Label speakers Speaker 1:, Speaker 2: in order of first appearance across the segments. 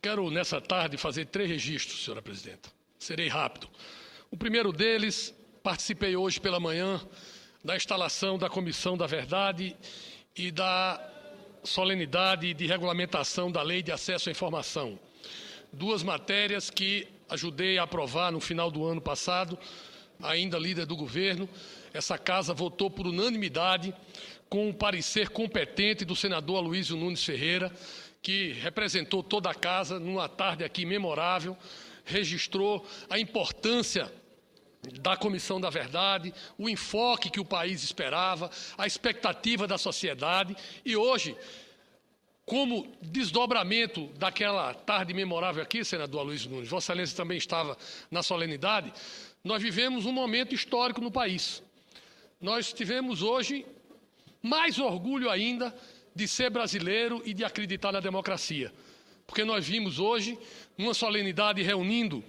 Speaker 1: Quero, nessa tarde, fazer 3 registros, senhora presidenta. Serei rápido. O primeiro deles, participei hoje pela manhã da instalação da Comissão da Verdade e da solenidade de regulamentação da Lei de Acesso à Informação. 2 matérias que ajudei a aprovar no final do ano passado, ainda líder do governo. Essa casa votou por unanimidade com o parecer competente do senador Aloysio Nunes Ferreira, que representou toda a casa numa tarde aqui memorável, registrou a importância da Comissão da Verdade, o enfoque que o país esperava, a expectativa da sociedade. E hoje, como desdobramento daquela tarde memorável aqui, senador Aloysio Nunes, Vossa Excelência também estava na solenidade, nós vivemos um momento histórico no país. Nós tivemos hoje mais orgulho ainda de ser brasileiro e de acreditar na democracia, porque nós vimos hoje, numa solenidade reunindo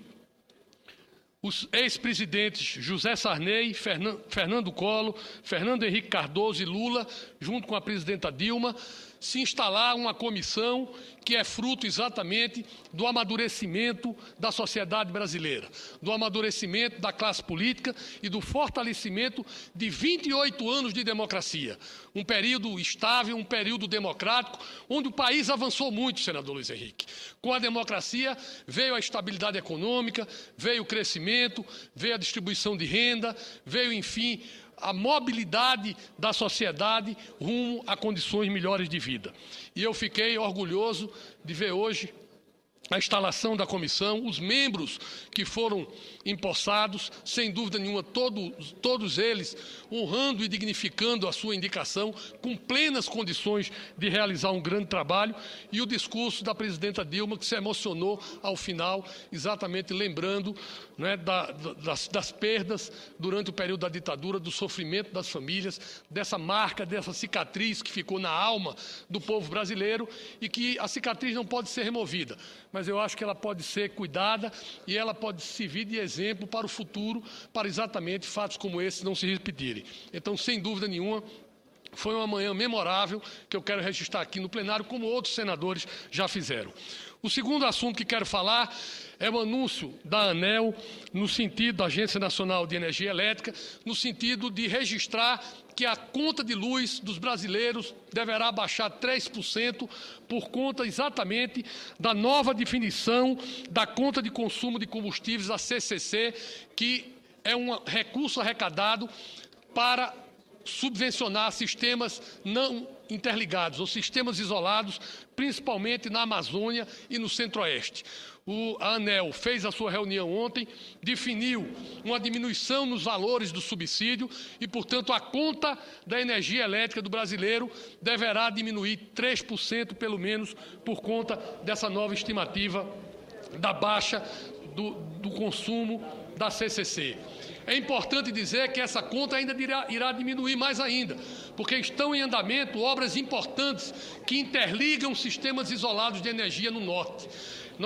Speaker 1: os ex-presidentes José Sarney, Fernando Collor, Fernando Henrique Cardoso e Lula, junto com a presidenta Dilma, se instalar uma comissão que é fruto exatamente do amadurecimento da sociedade brasileira, do amadurecimento da classe política e do fortalecimento de 28 anos de democracia. Um período estável, um período democrático, onde o país avançou muito, senador Luiz Henrique. Com a democracia veio a estabilidade econômica, veio o crescimento, veio a distribuição de renda, veio, enfim, a mobilidade da sociedade rumo a condições melhores de vida. E eu fiquei orgulhoso de ver hoje a instalação da comissão, os membros que foram empossados, sem dúvida nenhuma, todos eles honrando e dignificando a sua indicação, com plenas condições de realizar um grande trabalho, e o discurso da presidenta Dilma, que se emocionou ao final, exatamente lembrando, né, das perdas durante o período da ditadura, do sofrimento das famílias, dessa marca, dessa cicatriz que ficou na alma do povo brasileiro, e que a cicatriz não pode ser removida, mas eu acho que ela pode ser cuidada e ela pode servir de exemplo para o futuro, para exatamente fatos como esse não se repetirem. Então, sem dúvida nenhuma, foi uma manhã memorável que eu quero registrar aqui no plenário, como outros senadores já fizeram. O segundo assunto que quero falar é o anúncio da ANEEL, no sentido da Agência Nacional de Energia Elétrica, no sentido de registrar que a conta de luz dos brasileiros deverá baixar 3% por conta exatamente da nova definição da conta de consumo de combustíveis, a CCC, que é um recurso arrecadado para subvencionar sistemas não interligados ou sistemas isolados, principalmente na Amazônia e no Centro-Oeste. A ANEEL fez a sua reunião ontem, definiu uma diminuição nos valores do subsídio e, portanto, a conta da energia elétrica do brasileiro deverá diminuir 3%, pelo menos, por conta dessa nova estimativa da baixa do consumo da CCC. É importante dizer que essa conta ainda irá diminuir mais ainda, porque estão em andamento obras importantes que interligam sistemas isolados de energia no norte.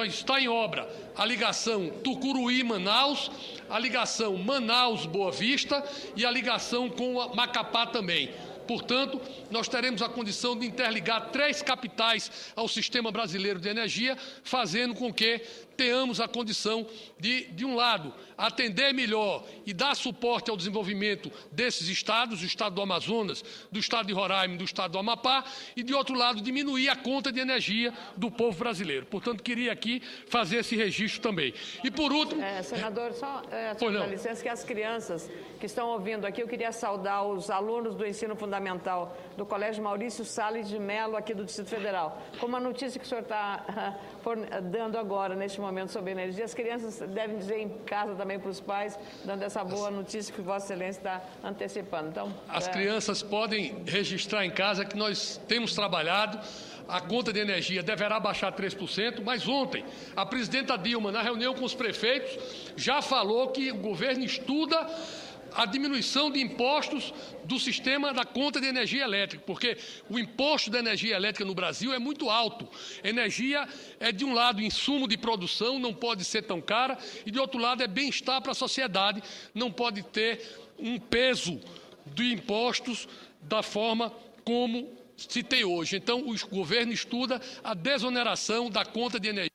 Speaker 1: Está em obra a ligação Tucuruí-Manaus, a ligação Manaus-Boa Vista e a ligação com a Macapá também. Portanto, nós teremos a condição de interligar 3 capitais ao sistema brasileiro de energia, fazendo com que tenhamos a condição de um lado, atender melhor e dar suporte ao desenvolvimento desses estados, do estado do Amazonas, do estado de Roraima e do estado do Amapá, e, de outro lado, diminuir a conta de energia do povo brasileiro. Portanto, queria aqui fazer esse registro também. E, por último...
Speaker 2: Senador, só dá licença que as crianças que estão ouvindo aqui, eu queria saudar os alunos do ensino fundamental do Colégio Maurício Salles de Mello, aqui do Distrito Federal. Como a notícia que o senhor está dando agora, neste momento, sobre energia, as crianças devem dizer em casa também para os pais, dando essa boa notícia que Vossa Excelência está antecipando. Então,
Speaker 1: as crianças podem registrar em casa que nós temos trabalhado. A conta de energia deverá baixar 3%, mas ontem a presidenta Dilma, na reunião com os prefeitos, já falou que o governo estuda a diminuição de impostos do sistema da conta de energia elétrica, porque o imposto da energia elétrica no Brasil é muito alto. Energia é, de um lado, insumo de produção, não pode ser tão cara, e, de outro lado, é bem-estar para a sociedade, não pode ter um peso de impostos da forma como se tem hoje. Então, o governo estuda a desoneração da conta de energia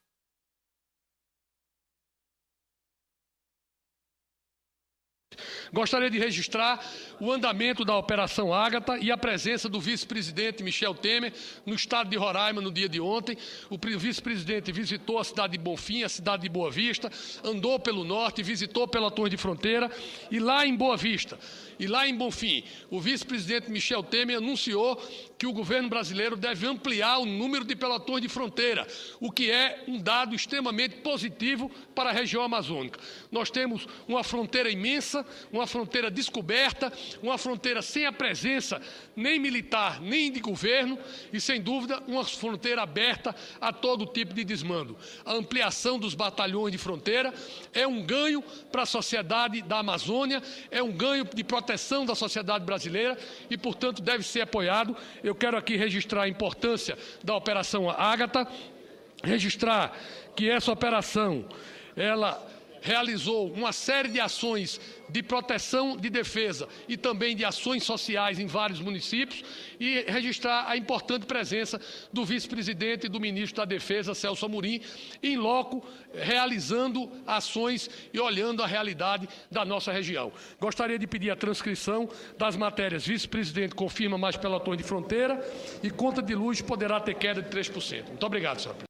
Speaker 1: Gostaria de registrar o andamento da Operação Ágata e a presença do vice-presidente Michel Temer no estado de Roraima no dia de ontem. O vice-presidente visitou a cidade de Bonfim, a cidade de Boa Vista, andou pelo norte, visitou pela Torre de Fronteira e lá em Boa Vista e lá em Bonfim, o vice-presidente Michel Temer anunciou que o governo brasileiro deve ampliar o número de pelotões de fronteira, o que é um dado extremamente positivo para a região amazônica. Nós temos uma fronteira imensa, uma fronteira descoberta, uma fronteira sem a presença nem militar, nem de governo e, sem dúvida, uma fronteira aberta a todo tipo de desmando. A ampliação dos batalhões de fronteira é um ganho para a sociedade da Amazônia, é um ganho de proteção da sociedade brasileira e, portanto, deve ser apoiado. Eu quero aqui registrar a importância da Operação Ágata, registrar que essa operação, ela realizou uma série de ações de proteção, de defesa e também de ações sociais em vários municípios e registrar a importante presença do vice-presidente e do ministro da Defesa, Celso Amorim, em loco, realizando ações e olhando a realidade da nossa região. Gostaria de pedir a transcrição das matérias: vice-presidente confirma mais pelotões de fronteira e conta de luz poderá ter queda de 3%. Muito obrigado, senhora presidente.